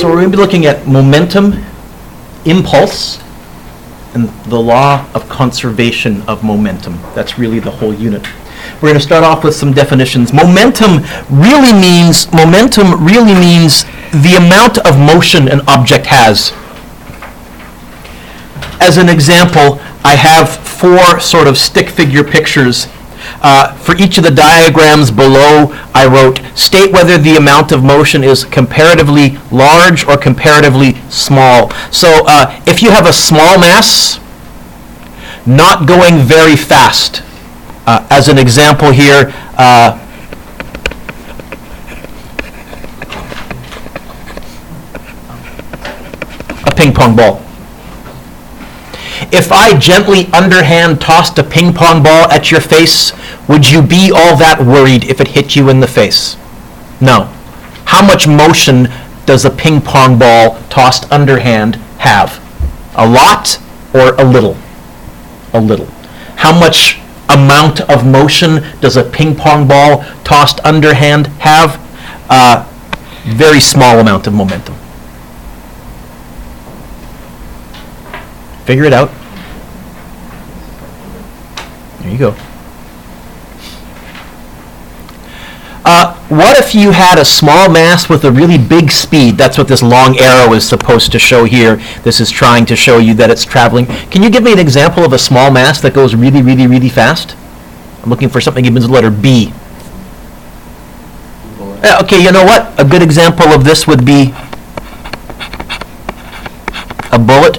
So we're going to be looking at momentum, impulse, and the law of conservation of momentum. That's really the whole unit. We're going to start off with some definitions. Momentum really means the amount of motion an object has. As an example, I have 4 sort of stick figure pictures. For each of the diagrams below, I wrote, state whether the amount of motion is comparatively large or comparatively small. So if you have a small mass, not going very fast. As an example here, a ping pong ball. If I gently underhand tossed a ping pong ball at your face, would you be all that worried if it hit you in the face? No. How much motion does a ping pong ball tossed underhand have? A lot or a little? A little. How much amount of motion does a ping pong ball tossed underhand have? Very small amount of momentum. Figure it out. There you go. What if you had a small mass with a really big speed? That's what this long arrow is supposed to show here. This is trying to show you that it's traveling. Can you give me an example of a small mass that goes really, really, really fast? I'm looking for something that begins with the letter B. Okay, you know what? A good example of this would be a bullet.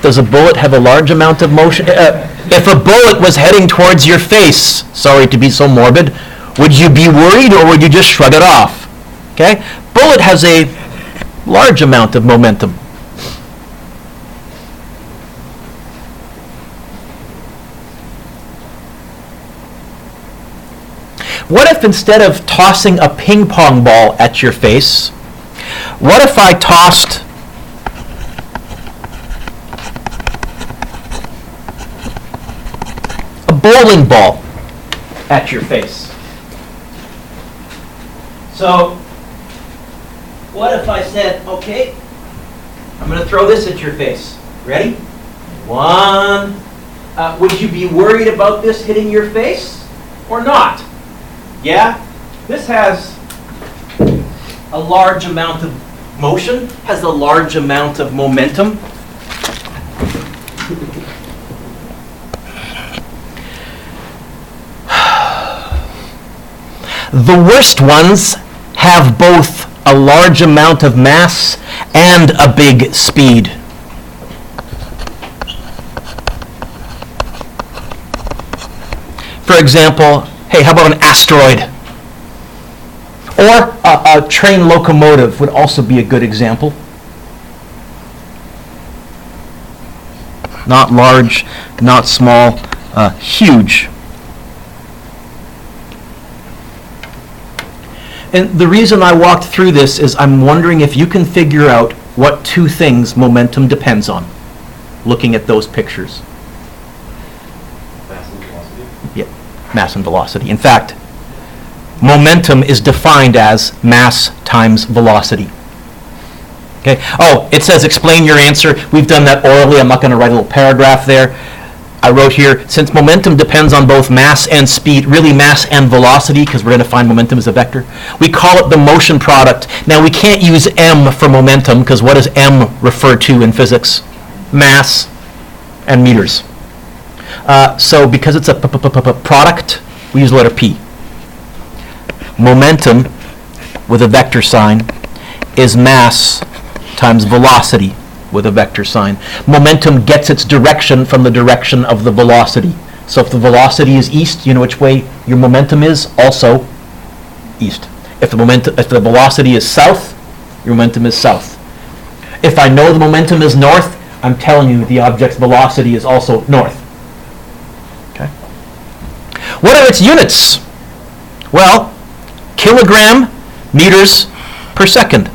Does a bullet have a large amount of motion? If a bullet was heading towards your face, sorry to be so morbid, would you be worried or would you just shrug it off? Okay? Bullet has a large amount of momentum. What if instead of tossing a ping pong ball at your face, what if I tossed a bowling ball at your face? So, what if I said, okay, I'm going to throw this at your face. Ready? 1. Would you be worried about this hitting your face or not? Yeah? This has a large amount of motion, has a large amount of momentum. The worst ones have both a large amount of mass and a big speed. For example, hey, how about an asteroid? Or a train locomotive would also be a good example. Not large, not small, huge. And the reason I walked through this is I'm wondering if you can figure out what 2 things momentum depends on, looking at those pictures. Mass and velocity? Yeah, mass and velocity. In fact, momentum is defined as mass times velocity. Okay. Oh, it says explain your answer. We've done that orally. I'm not going to write a little paragraph there. I wrote here, since momentum depends on both mass and speed, really mass and velocity, because we're going to find momentum as a vector, we call it the motion product. Now, we can't use m for momentum, because what does m refer to in physics? Mass and meters. So because it's a product, we use the letter p. Momentum, with a vector sign, is mass times velocity with a vector sign. Momentum gets its direction from the direction of the velocity. So if the velocity is east, you know which way your momentum is, also east. If the velocity is south, your momentum is south. If I know the momentum is north, I'm telling you the object's velocity is also north. Okay. What are its units? Well, kilogram meters per second.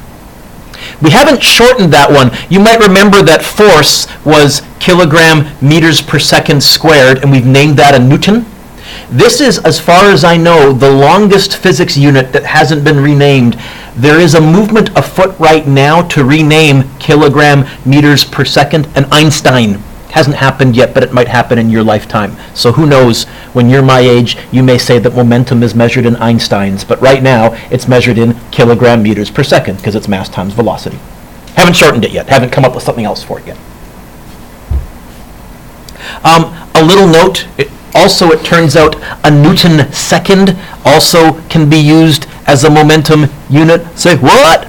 We haven't shortened that one. You might remember that force was kilogram meters per second squared, and we've named that a Newton. This is, as far as I know, the longest physics unit that hasn't been renamed. There is a movement afoot right now to rename kilogram meters per second, and Einstein. Hasn't happened yet, but it might happen in your lifetime. So who knows, when you're my age, you may say that momentum is measured in Einsteins, but right now it's measured in kilogram meters per second because it's mass times velocity. Haven't shortened it yet, haven't come up with something else for it yet. A little note, it turns out a Newton second also can be used as a momentum unit. Say, what?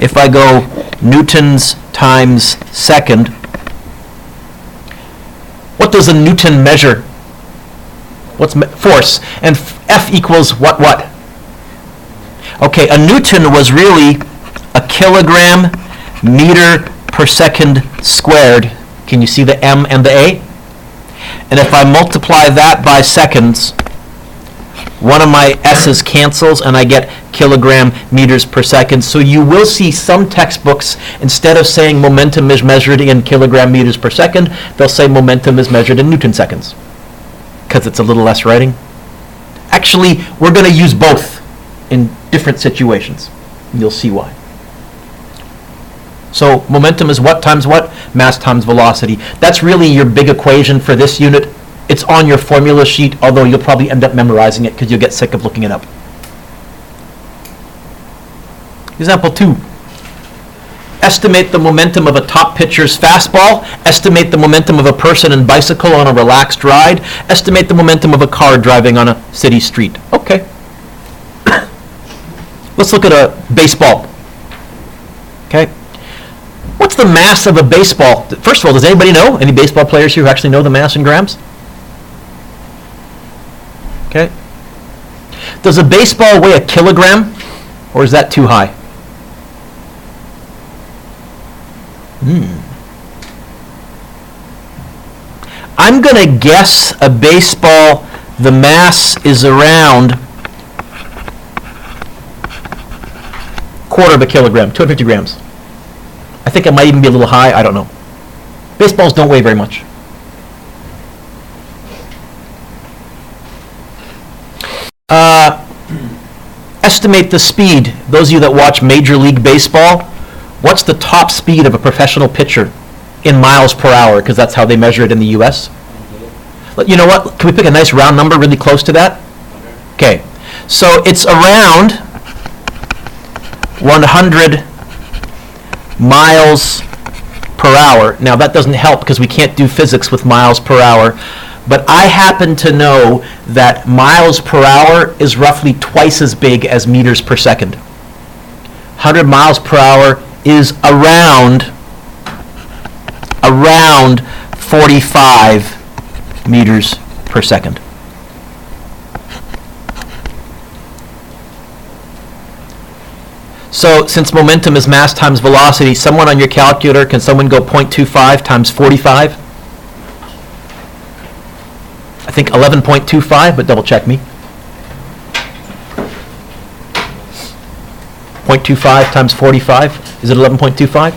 If I go newtons times second, what does a Newton measure? What's force? And F equals what? Okay, a Newton was really a kilogram meter per second squared. Can you see the M and the A? And if I multiply that by seconds, one of my S's cancels and I get kilogram meters per second. So you will see some textbooks, instead of saying momentum is measured in kilogram meters per second, they'll say momentum is measured in Newton seconds, because it's a little less writing. Actually, we're going to use both in different situations. You'll see why. So momentum is what times what? Mass times velocity. That's really your big equation for this unit. It's on your formula sheet, although you'll probably end up memorizing it because you'll get sick of looking it up. Example 2. Estimate the momentum of a top pitcher's fastball. Estimate the momentum of a person and bicycle on a relaxed ride. Estimate the momentum of a car driving on a city street. Okay. Let's look at a baseball. Okay. What's the mass of a baseball? First of all, does anybody know? Any baseball players here who actually know the mass in grams? Okay. Does a baseball weigh a kilogram, or is that too high? I'm going to guess a baseball, the mass is around quarter of a kilogram, 250 grams. I think it might even be a little high, I don't know. Baseballs don't weigh very much. Estimate the speed. Those of you that watch Major League Baseball, what's the top speed of a professional pitcher in miles per hour? Because that's how they measure it in the U.S. You know what? Can we pick a nice round number really close to that? Okay. So it's around 100 miles per hour. Now that doesn't help because we can't do physics with miles per hour. But I happen to know that miles per hour is roughly twice as big as meters per second. 100 miles per hour is around 45 meters per second. So since momentum is mass times velocity, someone on your calculator, can someone go 0.25 times 45? I think 11.25, but double check me. 0.25 times 45, is it 11.25?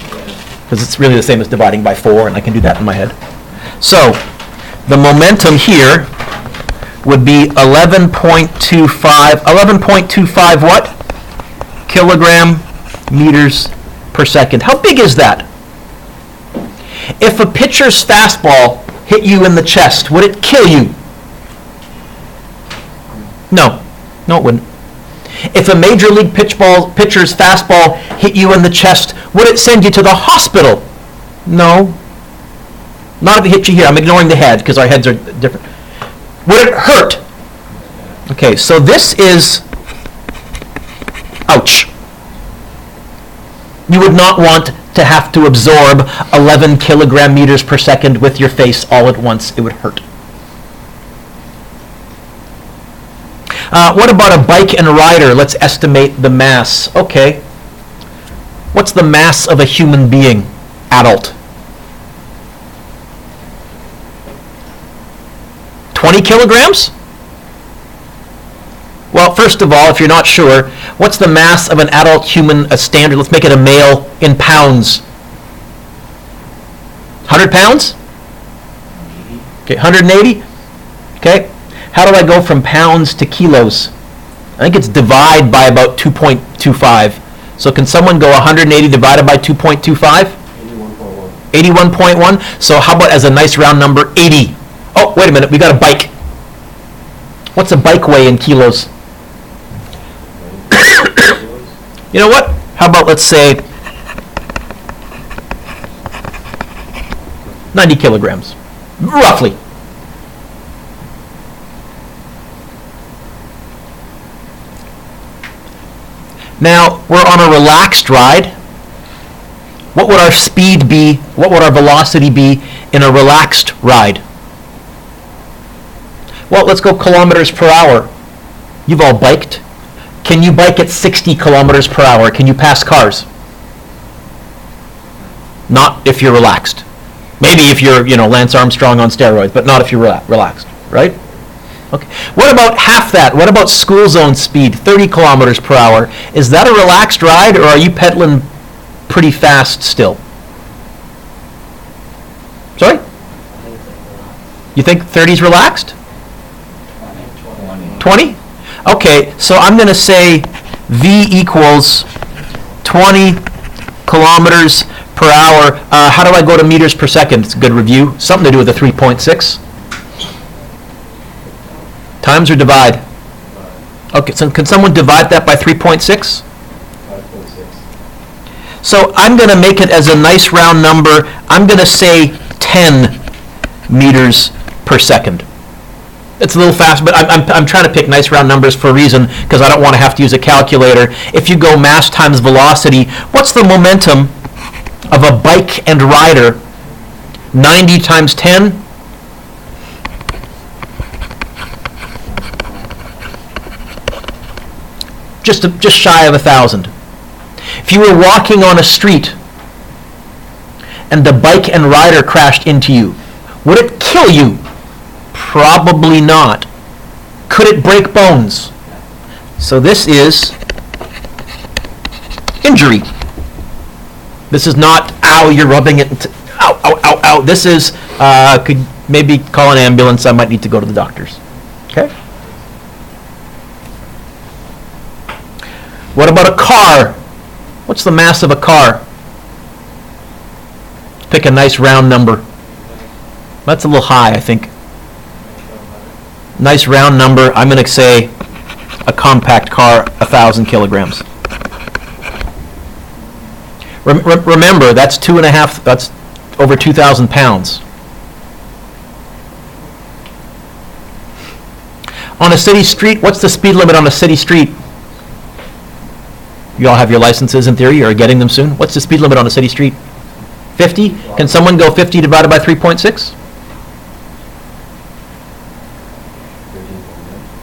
Because it's really the same as dividing by 4, and I can do that in my head. So the momentum here would be 11.25 what? Kilogram meters per second. How big is that? If a pitcher's fastball hit you in the chest, would it kill you? No. No, it wouldn't. If a major league pitcher's fastball hit you in the chest, would it send you to the hospital? No. Not if it hit you here. I'm ignoring the head because our heads are different. Would it hurt? Okay, so this is, ouch. You would not want to have to absorb 11 kilogram meters per second with your face all at once. It would hurt. What about a bike and rider? Let's estimate the mass. Okay. What's the mass of a human being, adult? 20 kilograms? Well, first of all, if you're not sure, what's the mass of an adult human, a standard, let's make it a male, in pounds? 100 pounds? Okay, 180? Okay. How do I go from pounds to kilos? I think it's divide by about 2.25. So can someone go 180 divided by 2.25? 81.1. So how about as a nice round number, 80? Oh, wait a minute, we got a bike. What's a bike weigh in kilos? You know what? How about, let's say, 90 kilograms, roughly. Now, we're on a relaxed ride. What would our speed be? What would our velocity be in a relaxed ride? Well, let's go kilometers per hour. You've all biked. Can you bike at 60 kilometers per hour? Can you pass cars? Not if you're relaxed. Maybe if you're, Lance Armstrong on steroids, but not if you're relaxed, right? Okay. What about half that? What about school zone speed, 30 kilometers per hour? Is that a relaxed ride, or are you pedaling pretty fast still? Sorry? You think 30's relaxed? 20? Okay, so I'm going to say V equals 20 kilometers per hour. How do I go to meters per second? It's a good review. Something to do with the 3.6. Times or divide? Okay, so can someone divide that by 3.6? 5.6. So I'm going to make it as a nice round number. I'm going to say 10 meters per second. It's a little fast, but I'm trying to pick nice round numbers for a reason, because I don't want to have to use a calculator. If you go mass times velocity, what's the momentum of a bike and rider? 90 times 10? Just shy of 1,000. If you were walking on a street and the bike and rider crashed into you, would it kill you? Probably not. Could it break bones? So this is injury. This is not, ow, you're rubbing it, ow, ow, ow, ow. This is, could maybe call an ambulance, I might need to go to the doctor's. Okay? What about a car? What's the mass of a car? Pick a nice round number. That's a little high, I think. Nice round number. I'm going to say a compact car, 1,000 kilograms. Remember, that's that's over 2,000 pounds. On a city street, what's the speed limit on a city street? You all have your licenses in theory, or are getting them soon. What's the speed limit on a city street? 50? Can someone go 50 divided by 3.6?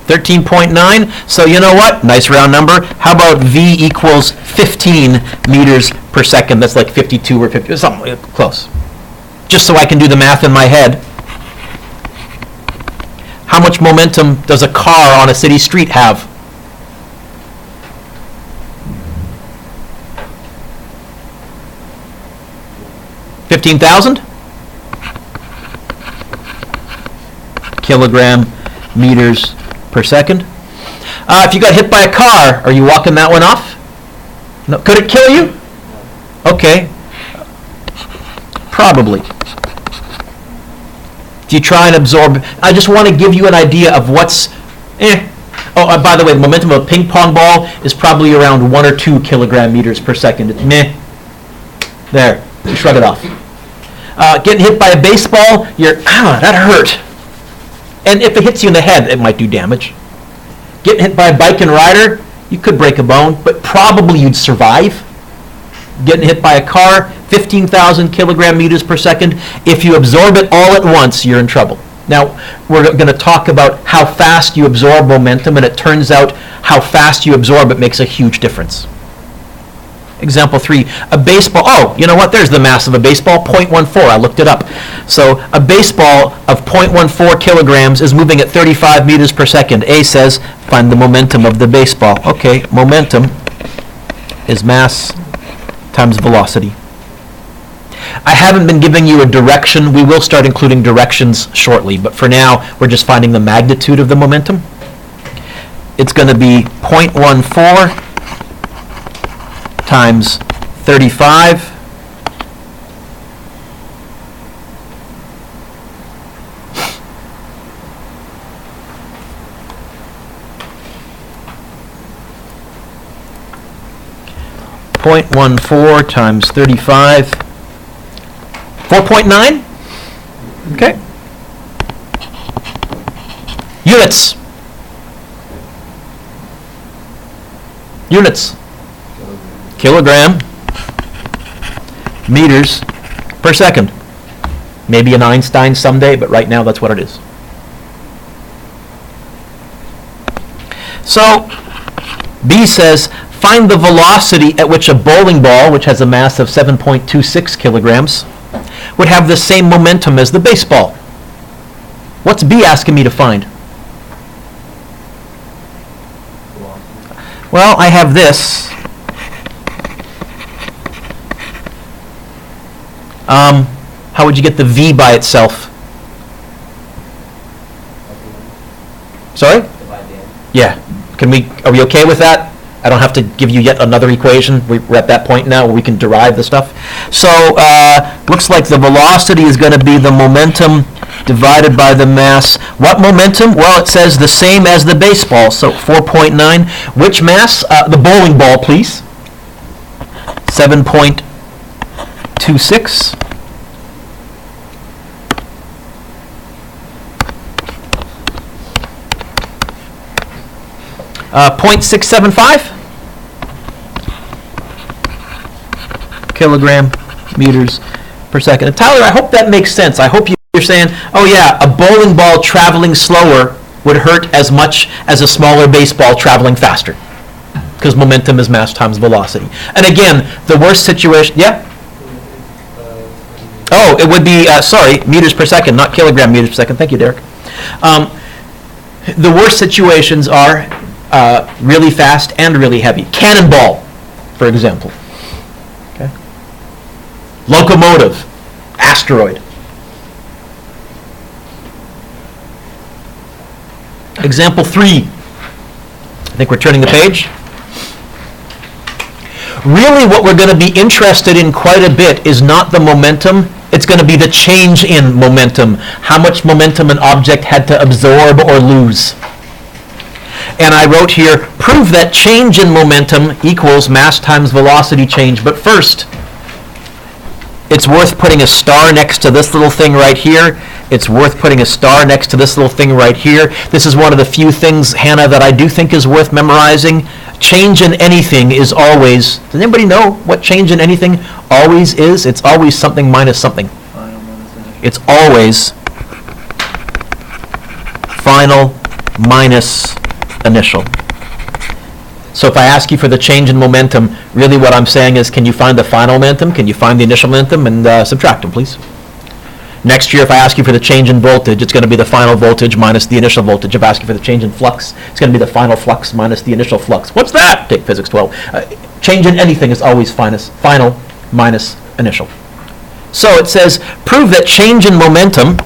13.9. So you know what? Nice round number. How about V equals 15 meters per second? That's like 52 or 50, something close. Just so I can do the math in my head. How much momentum does a car on a city street have? $15,000? Kilogram meters per second. If you got hit by a car, are you walking that one off? No. Could it kill you? Okay. Probably. Do you try and absorb? I just want to give you an idea of what's Oh, by the way, the momentum of a ping pong ball is probably around 1 or 2 kilogram meters per second. It's meh. There. Shrug it off. Getting hit by a baseball, that hurt. And if it hits you in the head, it might do damage. Getting hit by a bike and rider, you could break a bone, but probably you'd survive. Getting hit by a car, 15,000 kilogram meters per second. If you absorb it all at once, you're in trouble. Now, we're going to talk about how fast you absorb momentum, and it turns out how fast you absorb it makes a huge difference. Example 3, a baseball. Oh, you know what? There's the mass of a baseball, 0.14. I looked it up. So a baseball of 0.14 kilograms is moving at 35 meters per second. A says, find the momentum of the baseball. Okay, momentum is mass times velocity. I haven't been giving you a direction. We will start including directions shortly, but for now, we're just finding the magnitude of the momentum. It's going to be 0.14 times 35 0.14 times 35, 4.9? Okay. Units. Units. Kilogram. Meters per second. Maybe an Einstein someday, but right now that's what it is. So, B says, find the velocity at which a bowling ball, which has a mass of 7.26 kilograms, would have the same momentum as the baseball. What's B asking me to find? Well, I have this. How would you get the V by itself? Sorry? Yeah. Are we okay with that? I don't have to give you yet another equation. We're at that point now where we can derive the stuff. So, looks like the velocity is going to be the momentum divided by the mass. What momentum? Well, it says the same as the baseball, so 4.9. Which mass? The bowling ball, please. 7.26. 0.675 kilogram meters per second. And Tyler, I hope that makes sense. I hope you're saying, oh yeah, a bowling ball traveling slower would hurt as much as a smaller baseball traveling faster, because momentum is mass times velocity. And again, the worst situation, yeah? Oh, it would be, meters per second, not kilogram meters per second. Thank you, Derek. The worst situations are really fast and really heavy. Cannonball, for example. Okay. Locomotive, asteroid. Example 3. I think we're turning the page. Really what we're going to be interested in quite a bit is not the momentum, it's going to be the change in momentum. How much momentum an object had to absorb or lose. And I wrote here, prove that change in momentum equals mass times velocity change. But first, it's worth putting a star next to this little thing right here. It's worth putting a star next to this little thing right here. This is one of the few things, Hannah, that I do think is worth memorizing. Change in anything is always, does anybody know what change in anything always is? It's always something minus something. It's always final minus initial. So if I ask you for the change in momentum, really what I'm saying is, can you find the final momentum? Can you find the initial momentum? And subtract them, please. Next year, if I ask you for the change in voltage, it's going to be the final voltage minus the initial voltage. If I ask you for the change in flux, it's going to be the final flux minus the initial flux. What's that? Take Physics 12. Change in anything is always final minus initial. So it says, prove that change in momentum,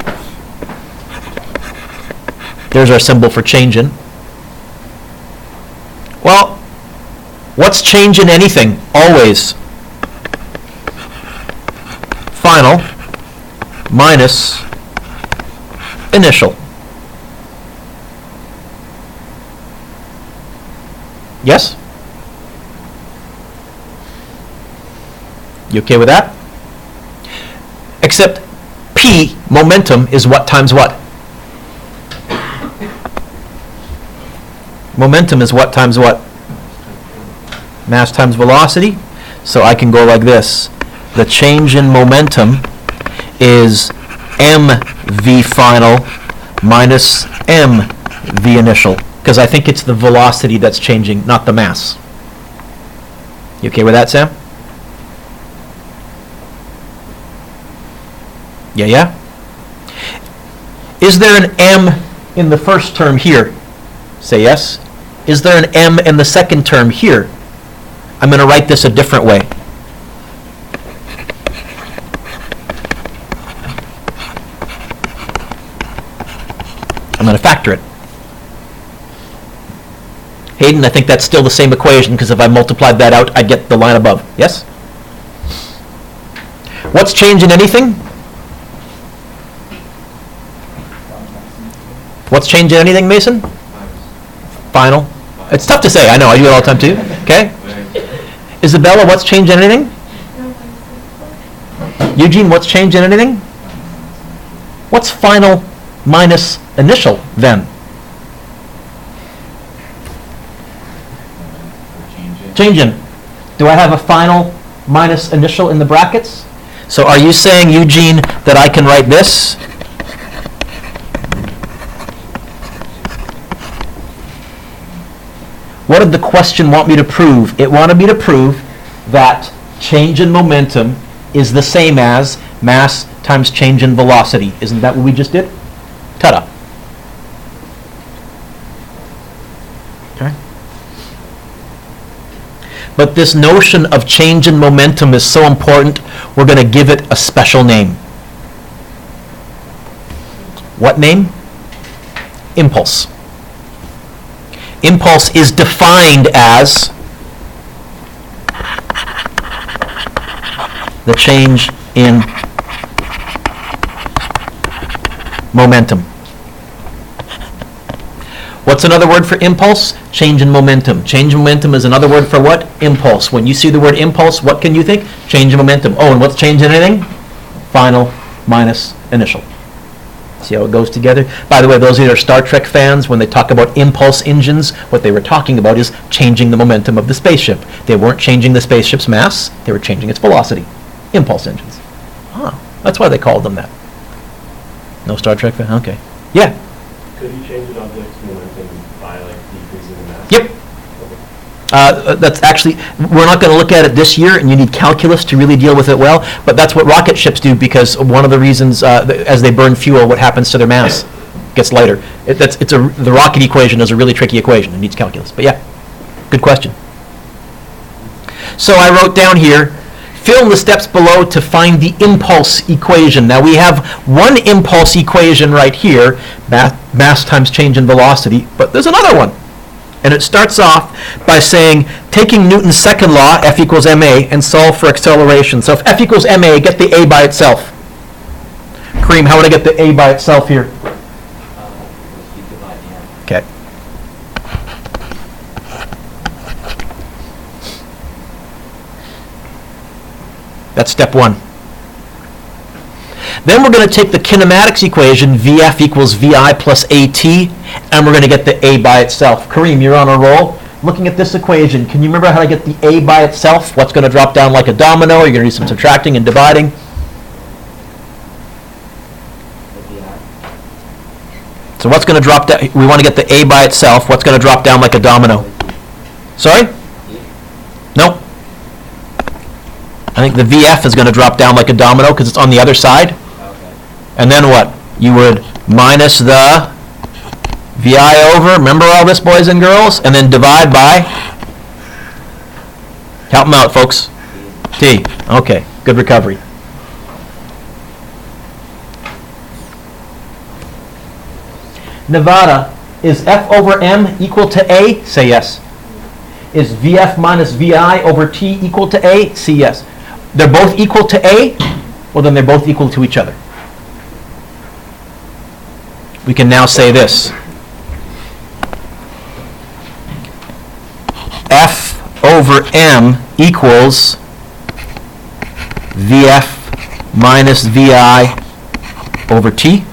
there's our symbol for change in. Well, what's change in anything? Always final minus initial. Yes? You okay with that? Except P, momentum, is what times what? Momentum is what times what? Mass times velocity. So I can go like this. The change in momentum is mv final minus mv initial, because I think it's the velocity that's changing, not the mass. You okay with that, Sam? Yeah? Is there an m in the first term here? Say yes. Is there an m in the second term here? I'm going to write this a different way. I think that's still the same equation, because if I multiplied that out, I'd get the line above. Yes? What's changing anything? What's changing anything, Mason? Final. It's tough to say. I know. I do it all the time, too. Okay? Isabella, what's changing anything? Eugene, what's changing anything? What's final minus initial, then? Changing. Do I have a final minus initial in the brackets? So are you saying, Eugene, that I can write this? What did the question want me to prove? It wanted me to prove that change in momentum is the same as mass times change in velocity. Isn't that what we just did? Ta-da. Okay. But this notion of change in momentum is so important, we're going to give it a special name. What name? Impulse. Impulse is defined as the change in momentum. What's another word for impulse? Change in momentum. Change in momentum is another word for what? Impulse. When you see the word impulse, what can you think? Change in momentum. Oh, and what's change in anything? Final minus initial. See how it goes together? By the way, those of you that are Star Trek fans, when they talk about impulse engines, what they were talking about is changing the momentum of the spaceship. They weren't changing the spaceship's mass, they were changing its velocity. Impulse engines. Ah, that's why they called them that. No Star Trek fan? Okay. Yeah? Could you change an object's momentum by like decreasing the mass? Yep. That's actually, we're not going to look at it this year, and you need calculus to really deal with it well, but that's what rocket ships do, because one of the reasons, as they burn fuel, what happens to their mass? Gets lighter. The rocket equation is a really tricky equation. It needs calculus. But yeah, good question. So I wrote down here, fill in the steps below to find the impulse equation. Now we have one impulse equation right here, mass times change in velocity, but there's another one. And it starts off by saying, taking Newton's second law, F equals ma, and solve for acceleration. So if F equals ma, get the a by itself. Kareem, how would I get the a by itself here? Okay. That's step one. Then we're going to take the kinematics equation, Vf equals Vi plus At, and we're going to get the A by itself. Kareem, you're on a roll. Looking at this equation, can you remember how to get the A by itself? What's going to drop down like a domino? You're going to do some subtracting and dividing. So what's going to drop down? We want to get the A by itself. What's going to drop down like a domino? Sorry? No. I think the Vf is going to drop down like a domino because it's on the other side. Okay. And then what? You would minus the Vi over, remember all this, boys and girls? And then divide by, help them out, folks. T. Okay, good recovery. Nevada, is F over M equal to A? Say yes. Is Vf minus Vi over T equal to A? Say yes. They're both equal to A? Well, then they're both equal to each other. We can now say this. F over M equals Vf minus Vi over T.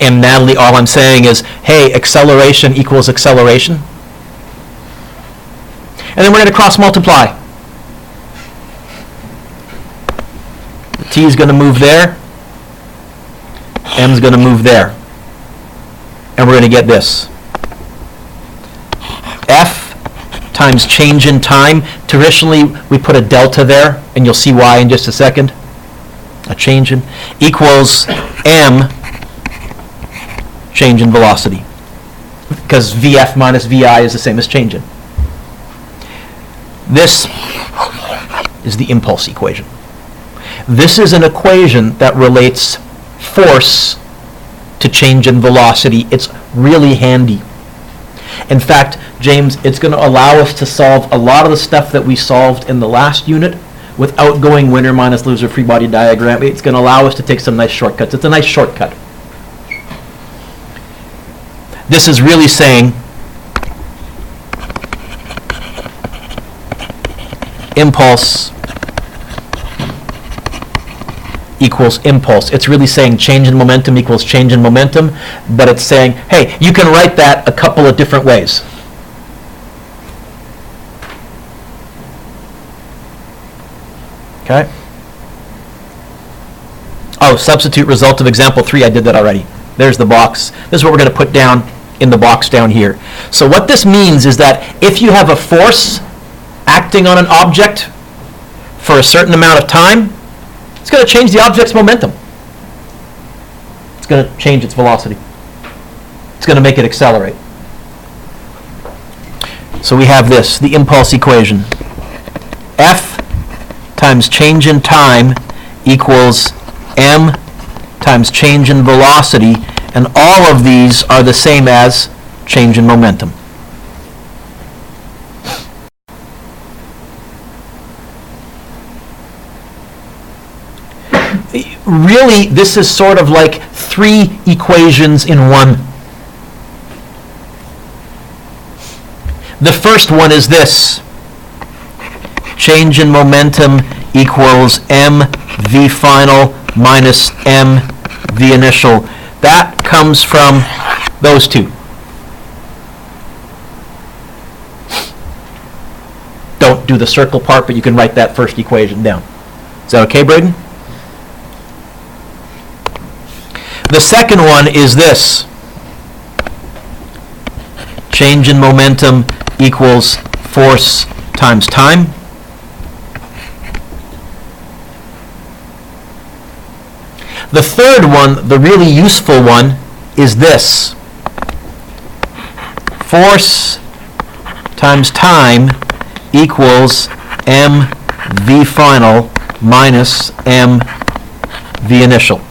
And Natalie, all I'm saying is, hey, acceleration equals acceleration. And then we're going to cross multiply. The T is going to move there. M is going to move there. And we're going to get this. F times change in time. Traditionally, we put a delta there, and you'll see why in just a second. A change in equals M change in velocity. Because Vf minus Vi is the same as change in. This is the impulse equation. This is an equation that relates force to change in velocity. It's really handy. In fact, James, it's going to allow us to solve a lot of the stuff that we solved in the last unit without going winner minus loser free body diagram. It's going to allow us to take some nice shortcuts. It's a nice shortcut. This is really saying impulse equals impulse. It's really saying change in momentum equals change in momentum, but it's saying, hey, you can write that a couple of different ways. Okay? Oh, substitute result of example 3, I did that already. There's the box. This is what we're going to put down in the box down here. So what this means is that if you have a force acting on an object for a certain amount of time, it's going to change the object's momentum. It's going to change its velocity. It's going to make it accelerate. So we have this, the impulse equation. F times change in time equals m times change in velocity, and all of these are the same as change in momentum. Really, this is sort of like 3 equations in one. The first one is this. Change in momentum equals m v final minus m v initial. That comes from those two. Don't do the circle part, but you can write that first equation down. Is that okay, Braden? The second one is this. Change in momentum equals force times time. The third one, the really useful one, is this. Force times time equals m v final minus m v initial.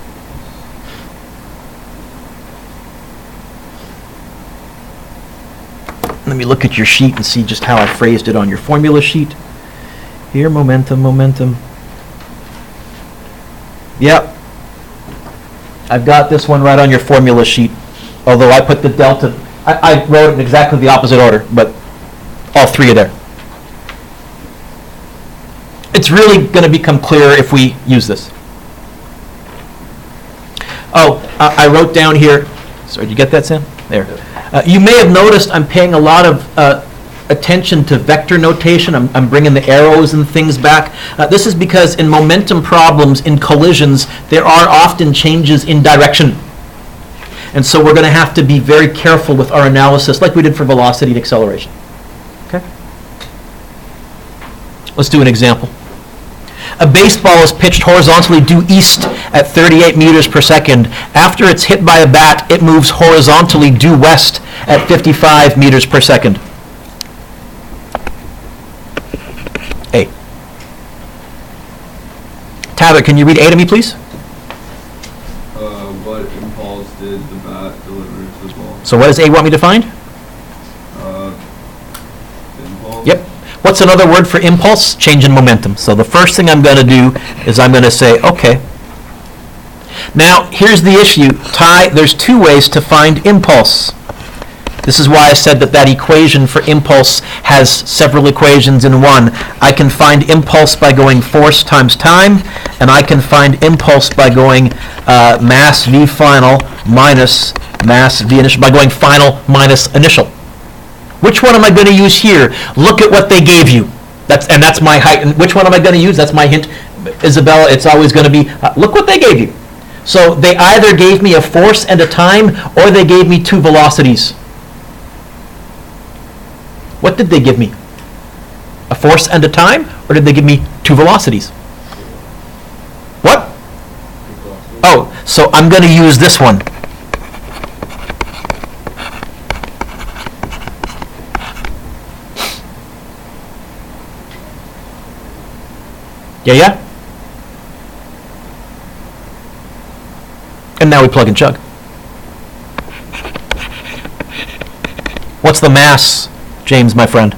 Let me look at your sheet and see just how I phrased it on your formula sheet. Here, momentum. Yep. I've got this one right on your formula sheet, although I put the delta, I wrote it in exactly the opposite order, but all 3 are there. It's really going to become clearer if we use this. Oh, I wrote down here, sorry, did you get that, Sam? There. You may have noticed I'm paying a lot of attention to vector notation. I'm bringing the arrows and things back. This is because in momentum problems, in collisions, there are often changes in direction. And so we're going to have to be very careful with our analysis, like we did for velocity and acceleration. Okay? Let's do an example. A baseball is pitched horizontally due east at 38 meters per second. After it's hit by a bat, it moves horizontally due west at 55 meters per second. A. Tyler, can you read A to me, please? What impulse did the bat deliver to the ball? So what does A want me to find? Impulse? Yep. What's another word for impulse? Change in momentum. So the first thing I'm going to do is I'm going to say, okay. Now, here's the issue. There's 2 ways to find impulse. This is why I said that equation for impulse has several equations in one. I can find impulse by going force times time, and I can find impulse by going mass v final minus mass v initial, by going final minus initial. Which one am I going to use here? Look at what they gave you. That's my height. And which one am I going to use? That's my hint. Isabella, it's always going to be, look what they gave you. So they either gave me a force and a time, or they gave me 2 velocities. What did they give me? A force and a time, or did they give me 2 velocities? What? Oh, so I'm going to use this one. Yeah? And now we plug and chug. What's the mass, James, my friend?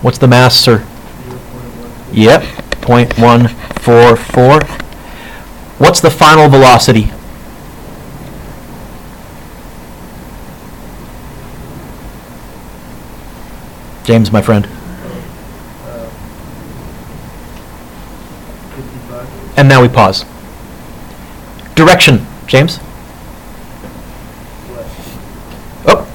What's the mass, sir? Yep, 0.144. What's the final velocity? James, my friend. 55. And now we pause. Direction, James? West. Oh,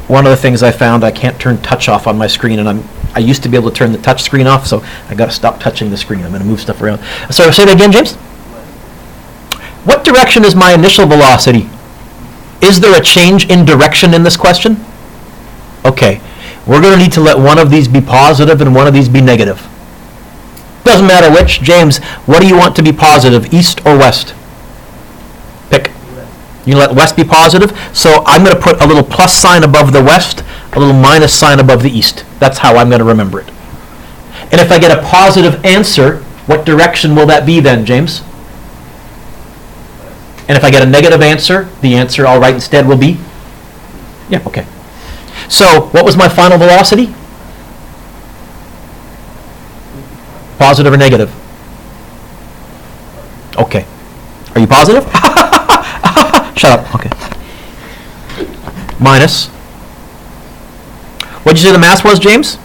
one of the things I found, I can't turn touch off on my screen, and I used to be able to turn the touch screen off, so I got to stop touching the screen. I'm going to move stuff around. Sorry, say that again, James? What direction is my initial velocity? Is there a change in direction in this question? Okay, we're going to need to let one of these be positive and one of these be negative. Doesn't matter which. James, what do you want to be positive, east or west? Pick. West. You let west be positive, so I'm going to put a little plus sign above the west, a little minus sign above the east. That's how I'm going to remember it. And if I get a positive answer, what direction will that be then, James? And if I get a negative answer, the answer I'll write instead will be? Yeah, okay. So what was my final velocity? Positive or negative? Okay. Are you positive? Shut up. Okay. Minus. What did you say the mass was, James?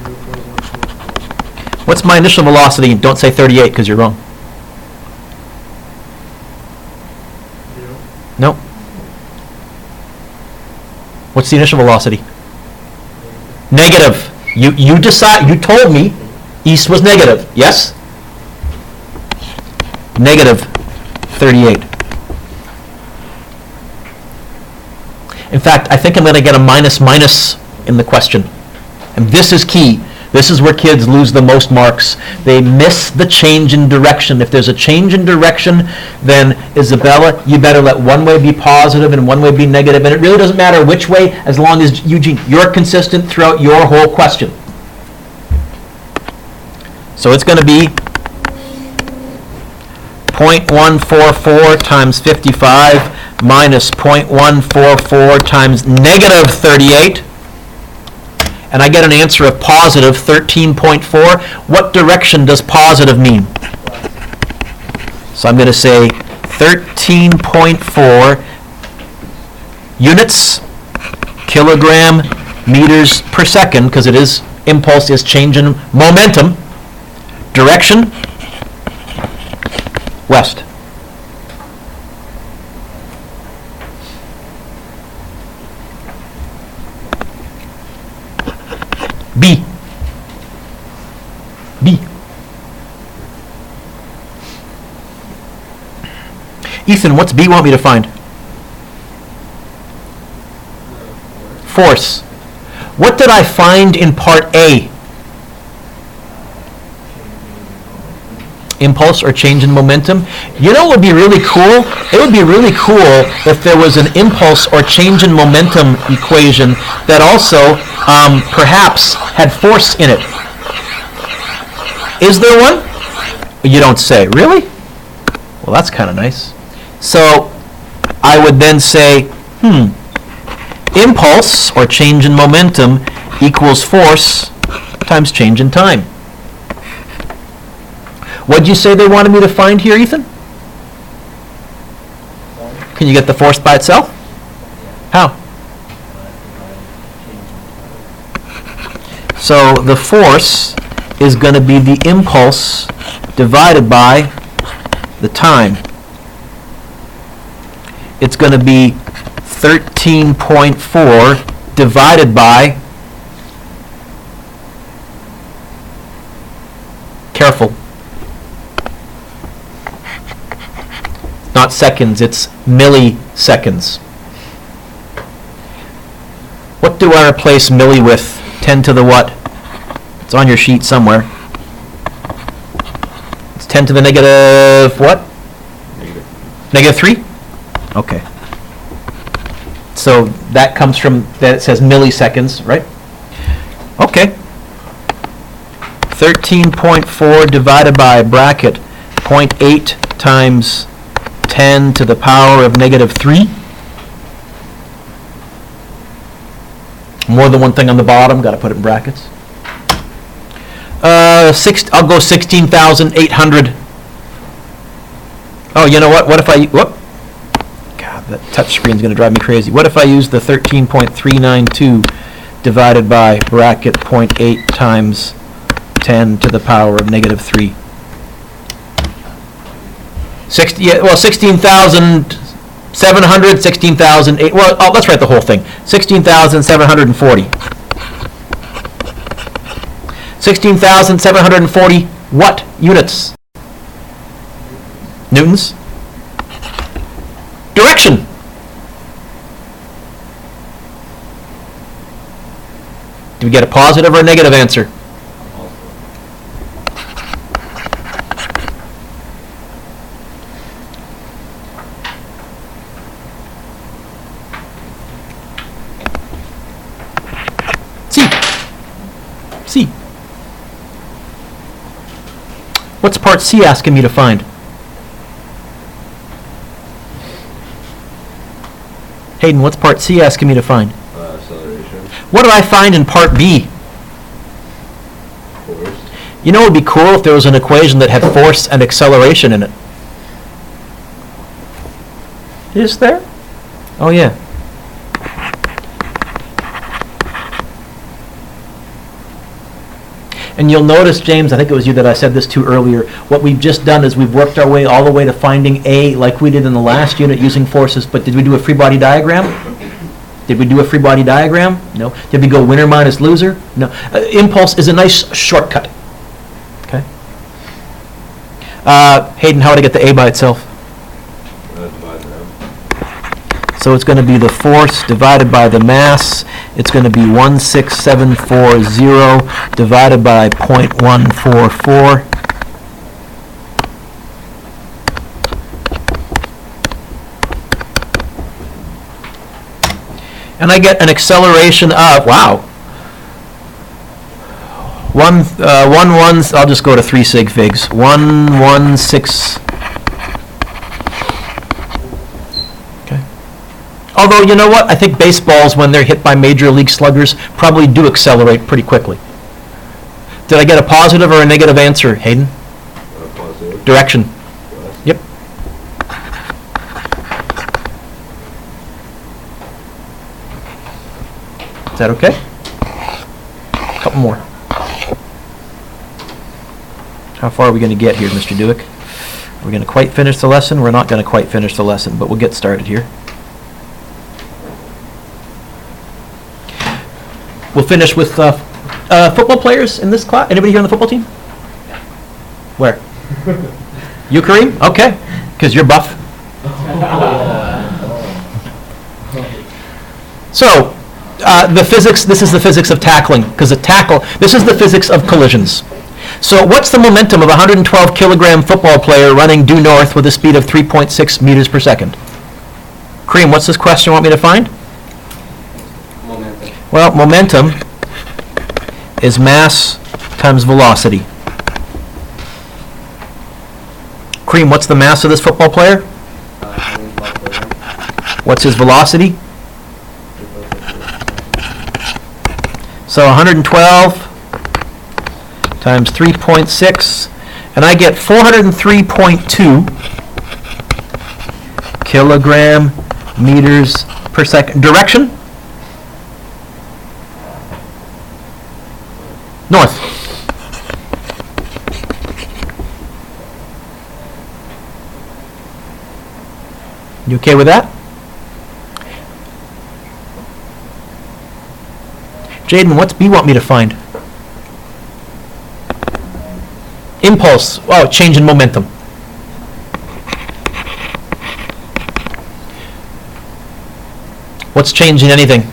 0.144. What's my initial velocity? Don't say 38 because you're wrong. 0. No. What's the initial velocity? Negative. You decide. You told me east was negative. Yes? Negative 38. In fact, I think I'm going to get a minus in the question. And this is key. This is where kids lose the most marks. They miss the change in direction. If there's a change in direction, then Isabella, you better let one way be positive and one way be negative. And it really doesn't matter which way, as long as, Eugene, you're consistent throughout your whole question. So it's going to be 0.144 times 55 minus 0.144 times negative 38. And I get an answer of positive 13.4. What direction does positive mean? So I'm going to say 13.4 units, kilogram, meters per second, because it is, impulse is change in momentum. Direction, west. B. B. Ethan, what's B want me to find? Force. What did I find in part A? Impulse or change in momentum. You know what would be really cool? It would be really cool if there was an impulse or change in momentum equation that also perhaps had force in it. Is there one? You don't say. Really? Well, that's kind of nice. So I would then say, impulse or change in momentum equals force times change in time. What did you say they wanted me to find here, Ethan? Can you get the force by itself? How? So the force is going to be the impulse divided by the time. It's going to be 13.4 divided by, careful, not seconds, it's milliseconds. What do I replace milli with? 10 to the what? It's on your sheet somewhere. It's 10 to the negative what? Negative 3? Okay. So that comes from, that it says milliseconds, right? Okay. 13.4 divided by bracket 0.8 times 10 to the power of negative 3. More than one thing on the bottom, got to put it in brackets. I'll go 16,800. Oh, you know what? What if I... Whoop. God, that touch screen's going to drive me crazy. What if I use the 13.392 divided by bracket 0.8 times 10 to the power of negative 3? 16,700, 16,008. Well, let's write the whole thing. 16,740. 16,740 what units? Newtons? Direction. Do we get a positive or a negative answer? C. What's part C asking me to find? Hayden, what's part C asking me to find? Acceleration. What do I find in part B? Force. You know, it would be cool if there was an equation that had force and acceleration in it. Is there? Oh, yeah. And you'll notice, James, I think it was you that I said this to earlier, what we've just done is we've worked our way all the way to finding A like we did in the last unit using forces, but did we do a free body diagram? Did we do a free body diagram? No. Did we go winner minus loser? No. Impulse is a nice shortcut. Okay. Hayden, how would I get the A by itself? Divide them. So it's going to be the force divided by the mass. It's going to be 16740 divided by 0.144. And I get an acceleration of, wow, I'll just go to 3 sig figs. 116. Although, you know what? I think baseballs, when they're hit by major league sluggers, probably do accelerate pretty quickly. Did I get a positive or a negative answer, Hayden? Positive. Direction. Plus. Yep. Is that okay? A couple more. How far are we going to get here, Mr. Dewick? We're going to quite finish the lesson? We're not going to quite finish the lesson, but we'll get started here. We'll finish with football players in this class. Anybody here on the football team? Where? You, Kareem? Okay, because you're buff. So, the physics, this is the physics of tackling, because this is the physics of collisions. So what's the momentum of a 112 kilogram football player running due north with a speed of 3.6 meters per second? Kareem, what's this question you want me to find? Well, momentum is mass times velocity. Kareem, what's the mass of this football player? What's his velocity? So 112 times 3.6, and I get 403.2 kilogram meters per second. Direction? North. You okay with that? Jaden, what's B want me to find? Impulse. Oh, change in momentum. What's changing anything?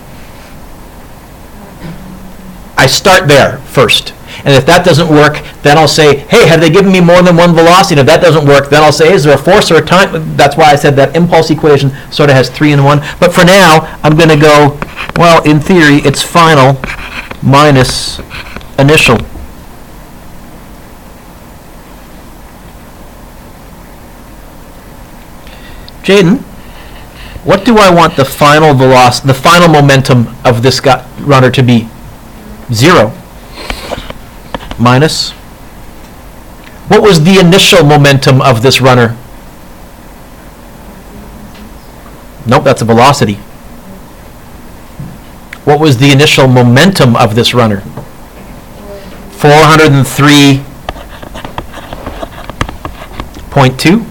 I start there first. And if that doesn't work, then I'll say, hey, have they given me more than one velocity? And if that doesn't work, then I'll say, is there a force or a time? That's why I said that impulse equation sort of has 3 in 1. But for now, I'm going to go, well, in theory, it's final minus initial. Jaden, what do I want the final the final momentum of this runner to be? 0. Minus. What was the initial momentum of this runner? Nope, that's a velocity. What was the initial momentum of this runner? 403.2.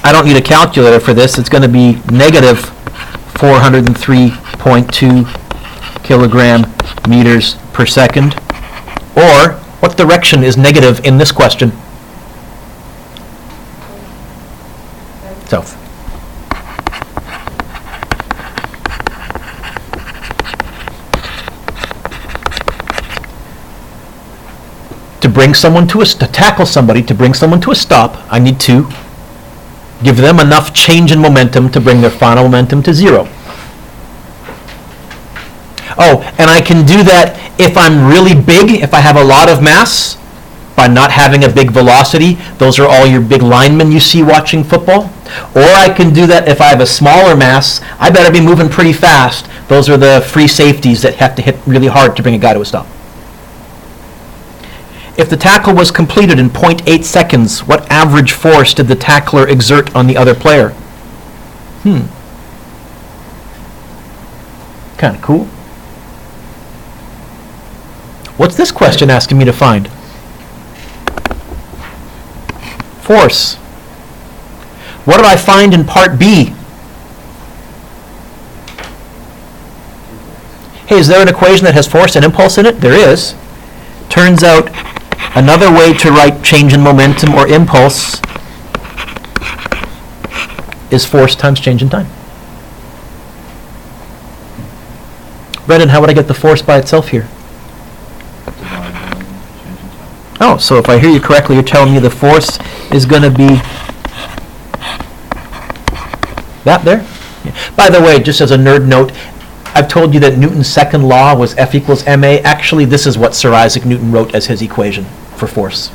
I don't need a calculator for this. It's going to be negative 403.2 kilogram meters per second. Or, what direction is negative in this question? South. To bring someone to tackle somebody, to bring someone to a stop, I need to give them enough change in momentum to bring their final momentum to 0. Oh, and I can do that if I'm really big, if I have a lot of mass, by not having a big velocity. Those are all your big linemen you see watching football. Or I can do that if I have a smaller mass. I better be moving pretty fast. Those are the free safeties that have to hit really hard to bring a guy to a stop. If the tackle was completed in 0.8 seconds, what average force did the tackler exert on the other player? Kind of cool. What's this question asking me to find? Force. What did I find in part B? Hey, is there an equation that has force and impulse in it? There is. Turns out another way to write change in momentum or impulse is force times change in time. Brendan, how would I get the force by itself here? Oh, so if I hear you correctly, you're telling me the force is going to be that there? Yeah. By the way, just as a nerd note, I've told you that Newton's second law was F equals ma. Actually, this is what Sir Isaac Newton wrote as his equation for force.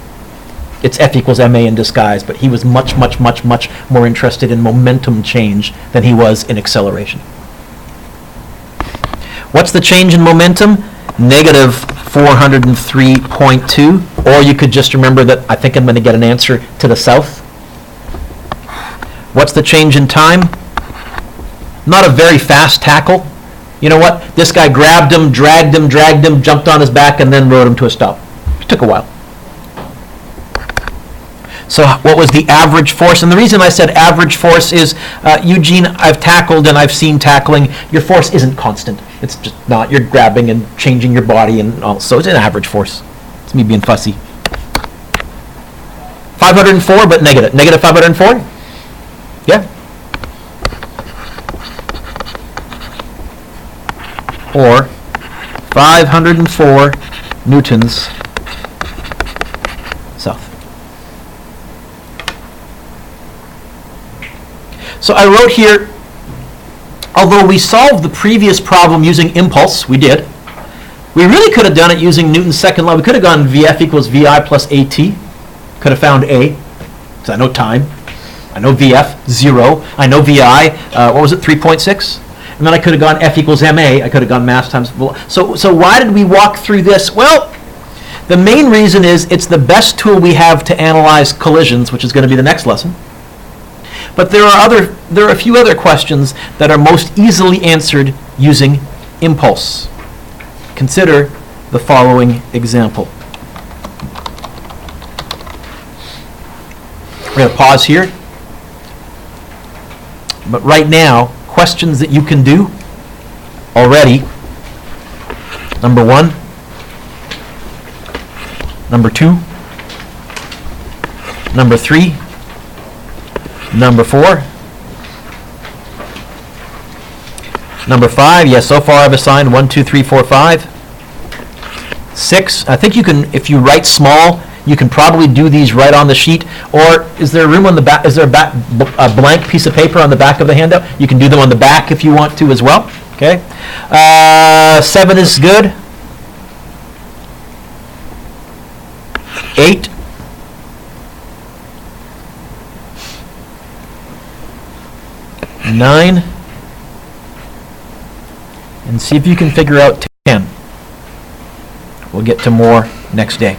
It's F equals ma in disguise, but he was much, much, much, much more interested in momentum change than he was in acceleration. What's the change in momentum? Negative 403.2, or you could just remember that I think I'm going to get an answer to the south. What's the change in time? Not a very fast tackle. You know what? This guy grabbed him, dragged him, jumped on his back, and then rode him to a stop. It took a while. So what was the average force? And the reason I said average force is, Eugene, I've tackled and I've seen tackling. Your force isn't constant. It's just not. You're grabbing and changing your body and all. So it's an average force. It's me being fussy. 504, but negative. Negative 504? Yeah. Or 504 newtons south. So I wrote here, although we solved the previous problem using impulse, we did. We really could have done it using Newton's second law. We could have gone Vf equals Vi plus At. Could have found A, because I know time. I know Vf, 0. I know Vi, what was it, 3.6? And then I could have gone F equals ma. I could have gone mass times velocity. So why did we walk through this? Well, the main reason is it's the best tool we have to analyze collisions, which is going to be the next lesson. But there are a few other questions that are most easily answered using impulse. Consider the following example. We're going to pause here. But right now, questions that you can do already. Number 1. Number 2. Number 3. Number 4. Number 5. Yes, so far I've assigned 1, 2, 3, 4, 5. 6. I think you can, if you write small, you can probably do these right on the sheet. Or is there room on the back? Is there a blank piece of paper on the back of the handout? You can do them on the back if you want to as well. Okay. 7 is good. 8. 9, and see if you can figure out 10. We'll get to more next day.